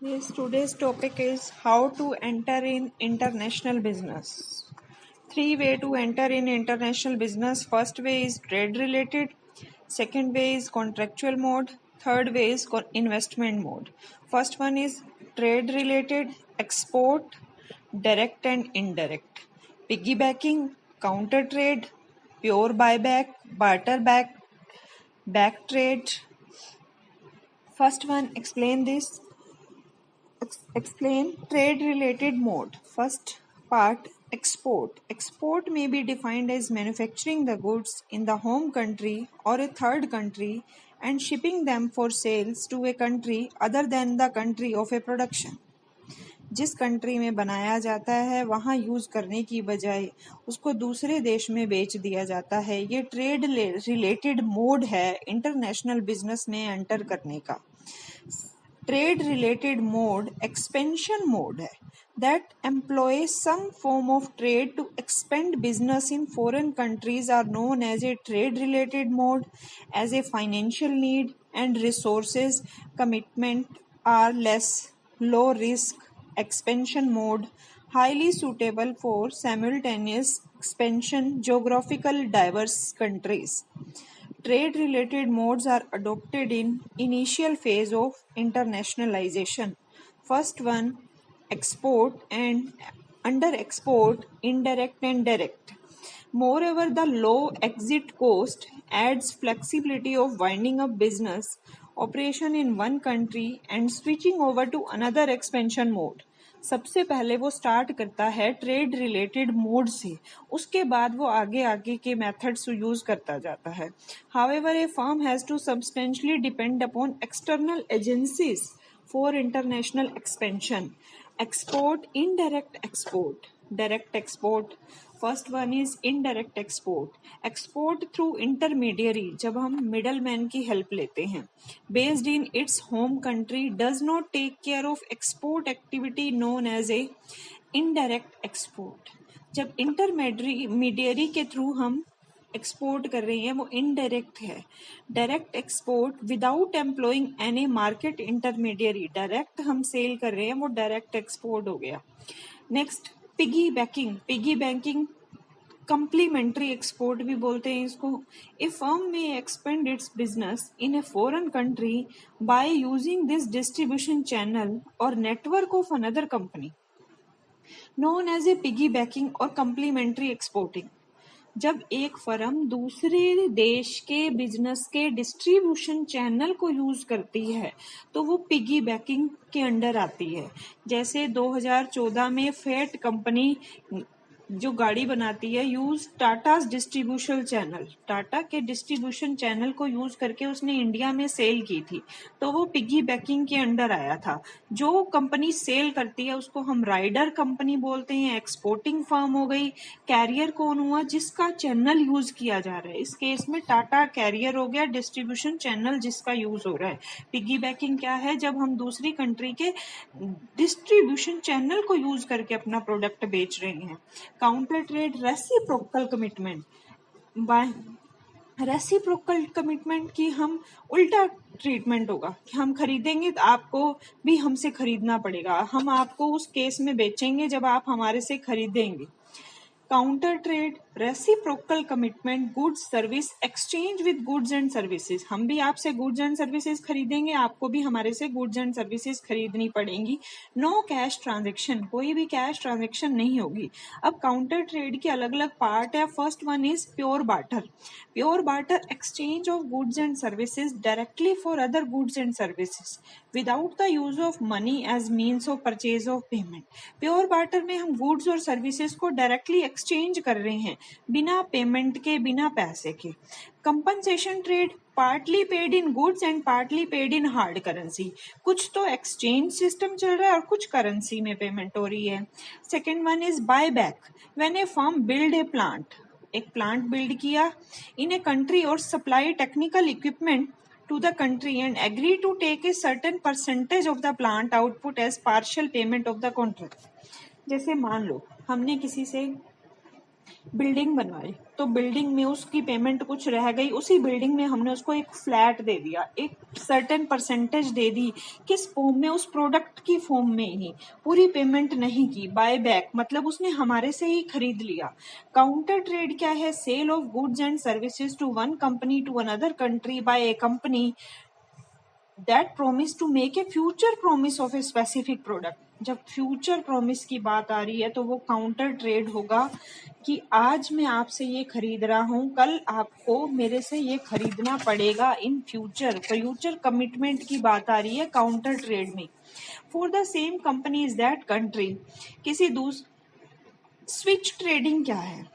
Yes, today's topic is how to enter in international business. Three way to enter in international business. First way is trade related. Second way is contractual mode. Third way is investment mode. First one is trade related, export, direct and indirect. Piggybacking, counter trade, pure buyback, barter back trade. First one, explain this. Explain trade related mode. First part, export. Export may be defined as manufacturing the goods in the home country or a third country and shipping them for sales to a country other than the country of a production. जिस country में बनाया जाता है वहाँ use करने की बजाय उसको दूसरे देश में बेच दिया जाता है। ये ट्रेड रिलेटेड मोड है इंटरनेशनल बिजनेस में एंटर करने का। Trade related mode expansion mode है that employs some form of trade to expand business in foreign countries are known as a trade related mode. As a financial need and resources commitment are less, low risk expansion mode highly suitable for simultaneous expansion geographical diverse countries. Trade related modes are adopted in initial phase of internationalization. First one, export, and under export, indirect and direct. Moreover, the low exit cost adds flexibility of winding up business operation in one country and switching over to another expansion mode. सबसे पहले वो start करता है trade related mode से, उसके बाद वो आगे आगे के मेथड्स यूज करता जाता है। However a firm has to substantially depend upon external agencies for international expansion. Export, indirect export, direct export. First one is indirect export. Export through intermediary, जब हम मिडल मैन की हेल्प लेते हैं। Based in its home country, does not take care of export activity known as a indirect export. जब intermediary के through हम export कर रहे हैं वो इनडायरेक्ट है। Direct export without employing any market intermediary, direct हम सेल कर रहे हैं वो डायरेक्ट एक्सपोर्ट हो गया। Next, piggy banking. Piggy banking complementary export भी बोलते हैं इसको। A firm may expand its business in a foreign country by using this distribution channel और network of another company known as a piggy banking और complementary exporting. जब एक firm दूसरे देश के बिजनेस के डिस्ट्रीब्यूशन चैनल को यूज करती है तो वो पिगी बैंकिंग के अंडर आती है। जैसे 2014 में फेट कंपनी जो गाड़ी बनाती है यूज टाटा's डिस्ट्रीब्यूशन चैनल, टाटा के डिस्ट्रीब्यूशन चैनल को यूज करके उसने इंडिया में सेल की थी, तो वो पिगी बैंकिंग के अंडर आया था। जो कंपनी सेल करती है उसको हम राइडर कंपनी बोलते हैं। एक्सपोर्टिंग फर्म हो गई। कैरियर कौन हुआ? जिसका चैनल यूज किया जा रहा है। इस केस में टाटा कैरियर हो गया, डिस्ट्रीब्यूशन चैनल जिसका यूज हो रहा है। पिगी बैंकिंग क्या है? जब हम दूसरी कंट्री के डिस्ट्रीब्यूशन चैनल को यूज करके अपना प्रोडक्ट बेच रहे हैं। Counter trade, reciprocal commitment. By reciprocal commitment की हम उल्टा ट्रीटमेंट होगा कि हम खरीदेंगे तो आपको भी हमसे खरीदना पड़ेगा, हम आपको उस केस में बेचेंगे जब आप हमारे से खरीदेंगे। Counter trade, reciprocal commitment, goods service exchange with goods and services. हम भी आपसे गुड्स एंड सर्विसेज खरीदेंगे, आपको भी हमारे से गुड्स एंड सर्विसेज खरीदनी पड़ेंगी। नो कैश ट्रांजेक्शन, कोई भी कैश ट्रांजेक्शन नहीं होगी। अब काउंटर ट्रेड के अलग अलग पार्ट है। First one is pure barter. Pure barter, exchange of goods and services directly for other goods and services without the use of money as means of purchase of payment. Pure barter में हम goods और services को directly exchange कर रहे हैं बिना payment के, बिना पैसे के। Compensation trade, partly paid in goods and partly paid in hard currency. कुछ तो एक्सचेंज सिस्टम चल रहा है और कुछ करेंसी में पेमेंट हो रही है। Second one is buy back. When a firm build a plant, एक प्लांट बिल्ड किया इन ए कंट्री और supply technical equipment to the country and agree to take a certain percentage of the plant output as partial payment of the contract. जैसे मान लो हमने किसी से building बनवाई, तो बिल्डिंग में उसकी पेमेंट कुछ रह गई, उसी बिल्डिंग में हमने उसको एक फ्लैट दे दिया, एक सर्टेन परसेंटेज दे दी, किस फॉर्म में, उस प्रोडक्ट की फॉर्म में ही, पूरी पेमेंट नहीं की। बाय बैक मतलब उसने हमारे से ही खरीद लिया। काउंटर ट्रेड क्या है? Sale of goods and services to one company to another country by a company that promise to make a future promise of a specific product. जब फ्यूचर प्रोमिस की बात आ रही है तो वो काउंटर ट्रेड होगा कि आज मैं आपसे ये खरीद रहा हूँ, कल आपको मेरे से ये खरीदना पड़ेगा इन फ्यूचर। फ्यूचर कमिटमेंट की बात आ रही है काउंटर ट्रेड में। For the same company is that country, किसी स्विच ट्रेडिंग क्या है?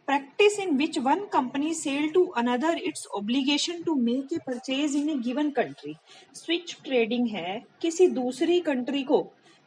Practice in which one company sell to another its obligation to make a purchase in a given country। Switch trading है किसी दूसरी country को,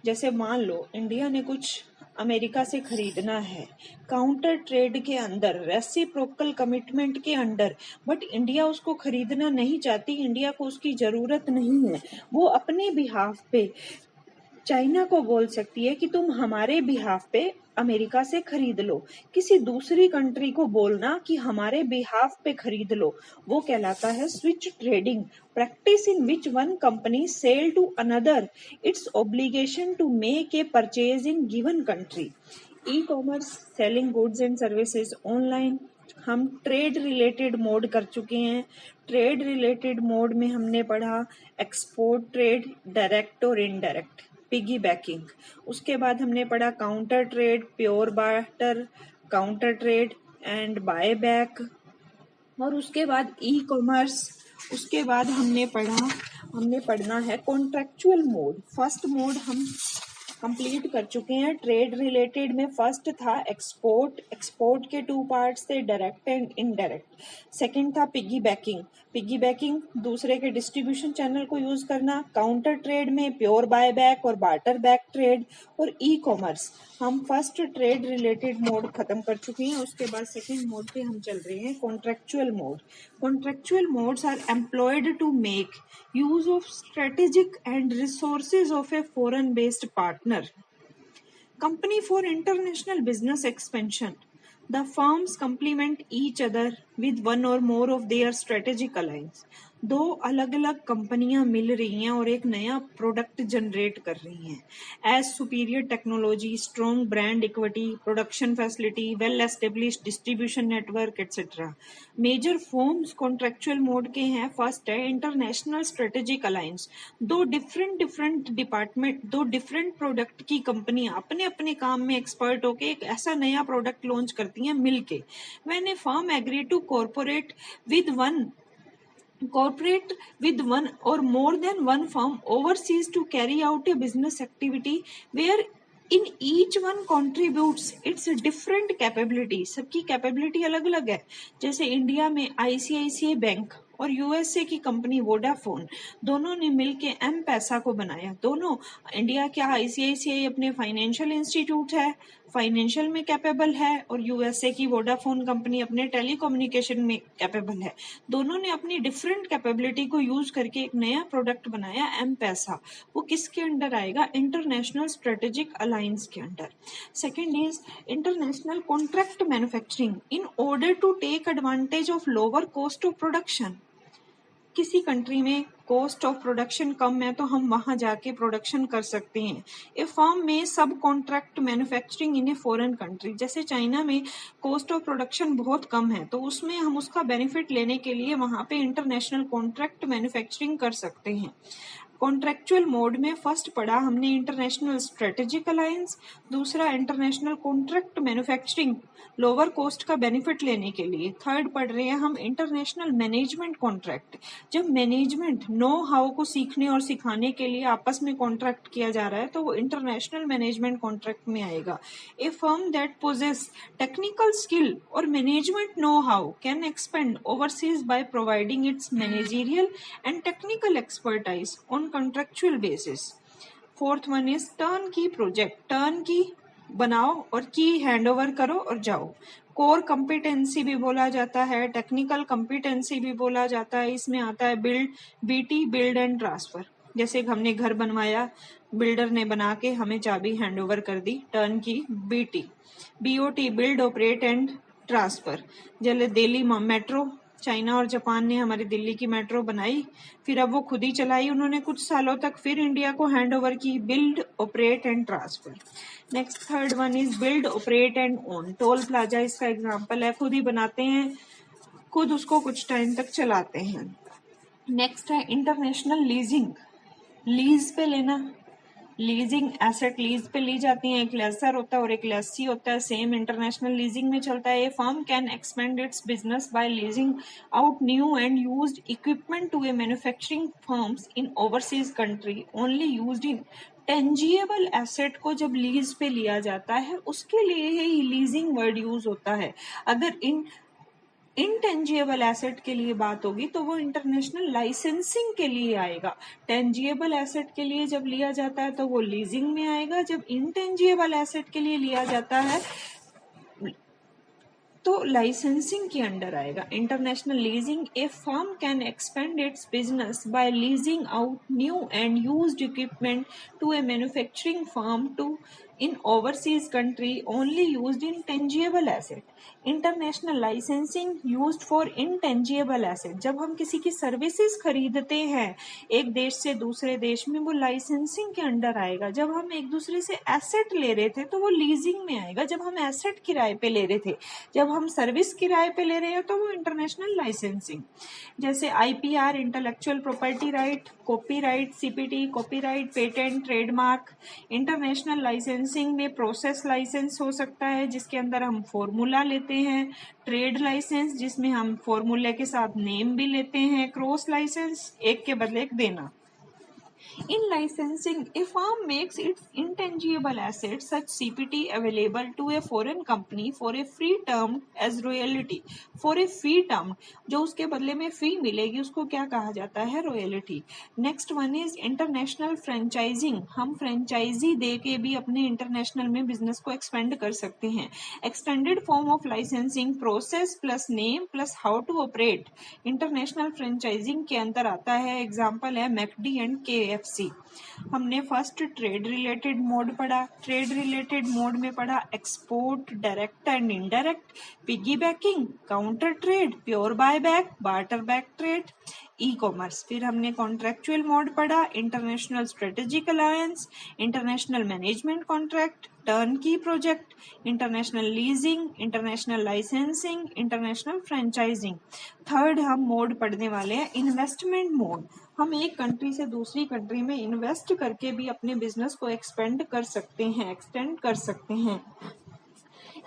जैसे मान लो इंडिया ने कुछ अमेरिका से खरीदना है, काउंटर ट्रेड के अंदर, रेसिप्रोकल कमिटमेंट के अंडर, बट इंडिया उसको खरीदना नहीं चाहती, इंडिया को उसकी जरूरत नहीं है, वो अपने बिहाफ पे चाइना को बोल सकती है कि तुम हमारे बिहाफ पे अमेरिका से खरीद लो। किसी दूसरी कंट्री को बोलना कि हमारे बिहाफ पे खरीद लो, वो कहलाता है switch trading. Practice in which one company sell to another its obligation to make a purchase in given country. E commerce, selling goods and services online. हम ट्रेड रिलेटेड मोड कर चुके हैं। ट्रेड रिलेटेड मोड में हमने पढ़ा export trade, direct और indirect, piggy backing. उसके बाद हमने पढ़ा counter trade, pure barter, counter trade and buy back. और उसके बाद ई कॉमर्स। उसके बाद हमने पढ़ना है कॉन्ट्रेक्चुअल मोड। फर्स्ट मोड हम कंप्लीट कर चुके हैं। ट्रेड रिलेटेड में फर्स्ट था एक्सपोर्ट, एक्सपोर्ट के टू पार्ट्स थे, डायरेक्ट एंड इनडायरेक्ट। सेकंड था पिगी बैकिंग, पिगी बैकिंग दूसरे के डिस्ट्रीब्यूशन चैनल को यूज करना। काउंटर ट्रेड में प्योर बाय बैक और बार्टर बैक ट्रेड। और ई कॉमर्स, हम फर्स्ट ट्रेड रिलेटेड मोड खत्म कर चुके हैं। उसके बाद सेकेंड मोड पे हम चल रहे हैं, contractual mode. Contractual modes are employed to make use of strategic and resources of a foreign-based partner. Company for international business expansion. The firms complement each other with one or more of their strategic alliance. दो अलग अलग कंपनियां मिल रही हैं और एक नया product generate कर रही हैं। As superior technology, strong brand equity, production facility, well established distribution network etcetera. Major forms contractual mode के हैं। फर्स्ट है इंटरनेशनल स्ट्रेटेजिक अलायंस। दो डिफरेंट डिपार्टमेंट, दो डिफरेंट प्रोडक्ट की कंपनियां अपने अपने काम में एक्सपर्ट होके एक ऐसा नया प्रोडक्ट लॉन्च करती हैं मिलके। When a firm agree to cooperate with one or more than one firm overseas to carry out a business activity where in each one contributes its different capability। सबकी capability अलग अलग है। जैसे India में ICICI bank और USA की company Vodafone, दोनों ने मिलके एम पैसा को बनाया। दोनों, इंडिया क्या आईसीआईसीआई अपने फाइनेंशियल इंस्टीट्यूट है, फाइनेंशियल में कैपेबल है, और यूएसए की वोडाफोन कंपनी अपने टेलीकम्युनिकेशन में कैपेबल है। दोनों ने अपनी डिफरेंट कैपेबिलिटी को यूज करके एक नया प्रोडक्ट बनाया, एम पैसा। वो किसके अंडर आएगा? इंटरनेशनल स्ट्रेटेजिक अलायंस के under. Second is international contract manufacturing in order to take advantage of lower cost of production. किसी कंट्री में कॉस्ट ऑफ प्रोडक्शन कम है तो हम वहां जाके प्रोडक्शन कर सकते हैं। ए फर्म में सब contract manufacturing in a foreign country, जैसे चाइना में कॉस्ट ऑफ प्रोडक्शन बहुत कम है तो उसमें हम उसका बेनिफिट लेने के लिए वहां पे इंटरनेशनल कॉन्ट्रैक्ट मैन्युफैक्चरिंग कर सकते हैं। कॉन्ट्रेक्चुअल मोड में फर्स्ट पढ़ा हमने इंटरनेशनल स्ट्रेटेजिक अलायंस, दूसरा international contract manufacturing lower cost का बेनिफिट लेने के लिए। थर्ड पढ़ रहे हैं हम इंटरनेशनल मैनेजमेंट कॉन्ट्रैक्ट, जब मैनेजमेंट नो हाउ को सीखने और सिखाने के लिए आपस में कॉन्ट्रैक्ट किया जा रहा है तो वो इंटरनेशनल मैनेजमेंट कॉन्ट्रैक्ट में आएगा। A firm that possess technical skill और management know how can expand overseas by providing its managerial and technical expertise on contractual basis. Fourth one is turnkey project. Turnkey बनाओ और की handover करो और जाओ। Core competency भी बोला जाता है, टेक्निकल कंपिटेंसी भी बोला जाता है। इसमें आता है build, BT, build and transfer. जैसे हमने घर बनवाया, बिल्डर ने बना के हमें चाबी हैंड ओवर कर दी, टर्न की BT. BOT build operate and transfer. जैसे दिल्ली मेट्रो, चाइना और जापान ने हमारी दिल्ली की मेट्रो बनाई, फिर अब वो खुद ही चलाई उन्होंने कुछ सालों तक, फिर इंडिया को हैंड ओवर की। Build operate and transfer. Next third one is build operate and own. Toll plaza इसका एग्जांपल है, खुद ही बनाते हैं, खुद उसको कुछ टाइम तक चलाते हैं। नेक्स्ट है इंटरनेशनल लीजिंग, लीज पे लेना। लीजिंग एसेट लीज पे ली जाती है, एक लेसर होता है और एक लेसी होता है, सेम इंटरनेशनल लीजिंग में चलता है। A firm can expand its business by leasing out new and used equipment to a manufacturing firms in overseas country only used in. Tangible asset को जब लीज पे लिया जाता है उसके लिए ही लीजिंग वर्ड यूज होता है। अगर इनटेंजिएबल एसेट के लिए बात होगी तो वो इंटरनेशनल लाइसेंसिंग के लिए आएगा। टेंजिएबल एसेट के लिए जब लिया जाता है तो वो लीजिंग में आएगा, जब इनटेंजिएबल एसेट के लिए लिया जाता है तो लाइसेंसिंग के अंडर आएगा। International leasing, a firm can expand its business by leasing out new and used equipment to a manufacturing firm to in overseas country only used in tangible asset. International licensing used for intangible asset. जब हम किसी की services खरीदते हैं एक देश से दूसरे देश में, वो लाइसेंसिंग के अंडर आएगा। जब हम एक दूसरे से एसेट ले रहे थे तो वो लीजिंग में आएगा। जब हम एसेट किराए पे ले रहे थे, जब हम सर्विस किराए पे ले रहे हैं तो वो इंटरनेशनल लाइसेंसिंग। जैसे IPR intellectual property right, copyright, CPT copyright, patent, trademark. International licensing में प्रोसेस लाइसेंस हो सकता है जिसके अंदर हम फॉर्मूला लेते हैं, ट्रेड लाइसेंस जिसमें हम फॉर्मूले के साथ नेम भी लेते हैं, क्रॉस लाइसेंस एक के बदले एक देना। In licensing, a firm makes its intangible assets such CPT available to a foreign company for a free term as royalty. For a fee term, जो उसके बदले में फी मिलेगी उसको क्या कहा जाता है? Royalty. Next one is international franchising. हम फ्रेंचाइजी दे के भी अपने इंटरनेशनल में बिजनेस को एक्सपेंड कर सकते हैं। Extended form of licensing, process plus name plus how to operate. International franchising के अंदर आता है, एग्जाम्पल है मैकडी एंड KFC। हमने फर्स्ट ट्रेड रिलेटेड मोड पढ़ा, ट्रेड रिलेटेड मोड में पढ़ा export, direct and indirect, piggy backing, counter trade, pure buy back, barter back trade, E commerce. फिर हमने कॉन्ट्रेक्चुअल मोड पढ़ा, international strategic alliance, international management contract, turnkey project, international leasing, international licensing, international franchising. Third हम mode पढ़ने वाले हैं investment mode. हम एक country से दूसरी कंट्री में इन्वेस्ट करके भी अपने बिजनेस को एक्सपेंड कर सकते हैं, एक्सटेंड कर सकते हैं।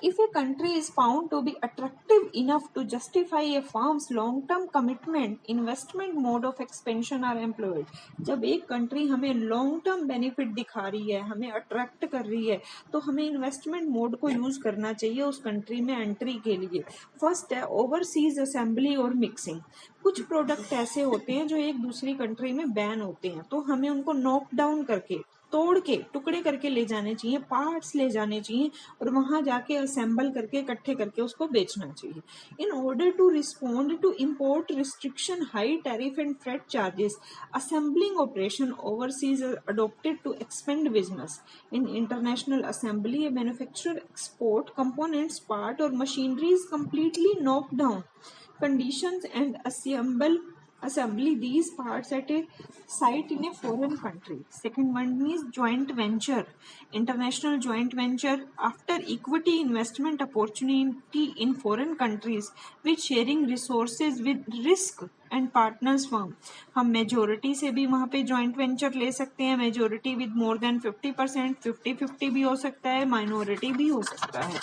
If a country is found to be attractive enough to justify a firm's long-term commitment, investment mode of expansion are employed. जब एक कंट्री हमें लॉन्ग टर्म बेनिफिट दिखा रही है, हमें अट्रैक्ट कर रही है, तो हमें इन्वेस्टमेंट मोड को यूज करना चाहिए उस कंट्री में एंट्री के लिए। फर्स्ट है ओवरसीज असेंबली और मिक्सिंग। कुछ प्रोडक्ट ऐसे होते हैं जो एक दूसरी कंट्री में बैन होते हैं, तो हमें उनको नॉक डाउन करके, तोड़ के, टुकड़े करके ले जाने चाहिए, पार्ट्स ले जाने चाहिए और वहां जाके असेंबल करके, इकट्ठे करके उसको बेचना चाहिए। In order to respond to import restriction, high tariff and freight charges, assembling operation overseas adopted to expand business. In international assembly, manufacturer export components, part और machinery is completely knock down conditions and assembly these parts at a site in a foreign country. Second one is joint venture. International joint venture, after equity investment opportunity in foreign countries with sharing resources with risk and partners firm. हम majority से भी वहाँ पे joint venture ले सकते हैं, majority with more than 50%, 50-50 भी हो सकता है, माइनॉरिटी भी हो सकता है।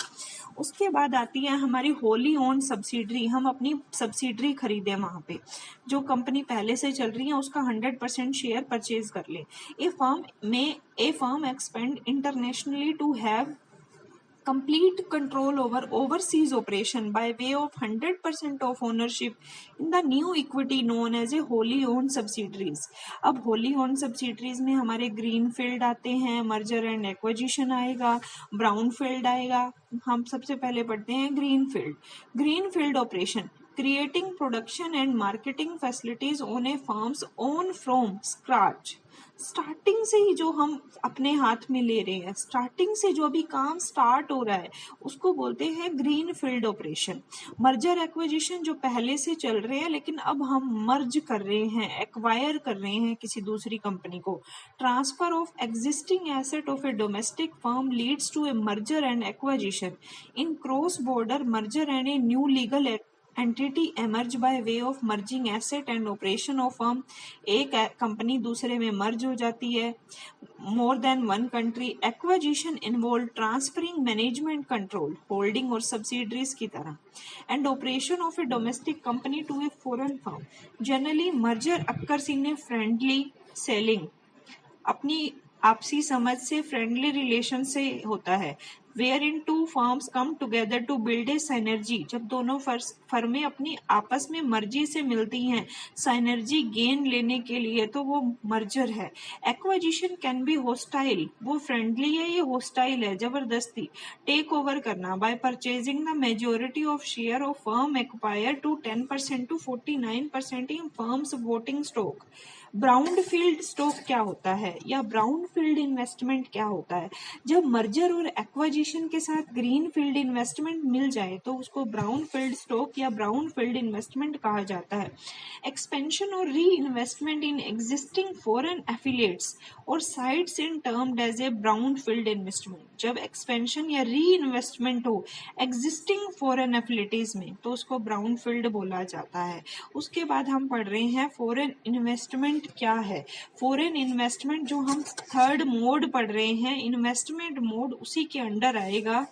उसके बाद आती है हमारी होली ओन सब्सिडरी। हम अपनी सब्सिडरी खरीदें वहाँ पे, जो कंपनी पहले से चल रही है उसका 100% शेयर परचेज कर ले। A firm expand internationally to have complete control over overseas operation by way of 100% of ownership in the new equity known as a wholly owned subsidiaries. अब wholly owned subsidiaries में हमारे green field आते हैं, merger and acquisition आएगा, brown field आएगा। हम सबसे पहले पढ़ते हैं green field. Green field operation, creating production and marketing facilities on a farm's own from scratch. Starting से ही जो हम अपने हाथ में ले रहे हैं, स्टार्टिंग से जो अभी काम स्टार्ट हो रहा है, उसको बोलते हैं green field operation. Merger acquisition जो पहले से चल रहे हैं लेकिन अब हम मर्ज कर रहे हैं, एक्वायर कर रहे हैं किसी दूसरी कंपनी को। Transfer of existing asset of a domestic firm leads to a merger and acquisition. In cross border merger and a new legal entity emerge by way of merging asset and operation of firm. एक company दूसरे में merge हो जाती है, more than one country. Acquisition involve transferring management control, holding और subsidiaries की तरह, and operation of a domestic company to a foreign firm. Generally merger occurs in a friendly selling, अपनी आपसी समझ से, फ्रेंडली रिलेशन से होता है। Where in two firms come together to build a synergy, जब दोनों फर्में अपनी आपस में मर्जी से मिलती हैं साइनर्जी गेन लेने के लिए, तो वो मर्जर है। एक्विजिशन कैन बी होस्टाइल, वो फ्रेंडली है, ये होस्टाइल है, जबरदस्ती। टेक ओवर करना, by purchasing the majority of share of firm acquire to 10% to 49% in firms voting stock. Brown field stock क्या होता है, या ब्राउन फील्ड इन्वेस्टमेंट क्या होता है? जब मर्जर और एक्विजिशन के साथ ग्रीन फील्ड इन्वेस्टमेंट मिल जाए तो उसको ब्राउन फील्ड स्टॉक या ब्राउन फील्ड इन्वेस्टमेंट कहा जाता है। एक्सपेंशन और reinvestment in existing foreign affiliates और sites in termed as a brownfield investment. जब एक्सपेंशन या री इन्वेस्टमेंट हो एग्जिस्टिंग फॉरेन एफिलिटीज में तो उसको ब्राउन फील्ड बोला जाता है। उसके बाद हम पढ़ रहे हैं फॉरेन इन्वेस्टमेंट क्या है। फॉरेन इन्वेस्टमेंट जो हम थर्ड मोड पढ़ रहे हैं, इन्वेस्टमेंट मोड, उसी के अंडर आएगा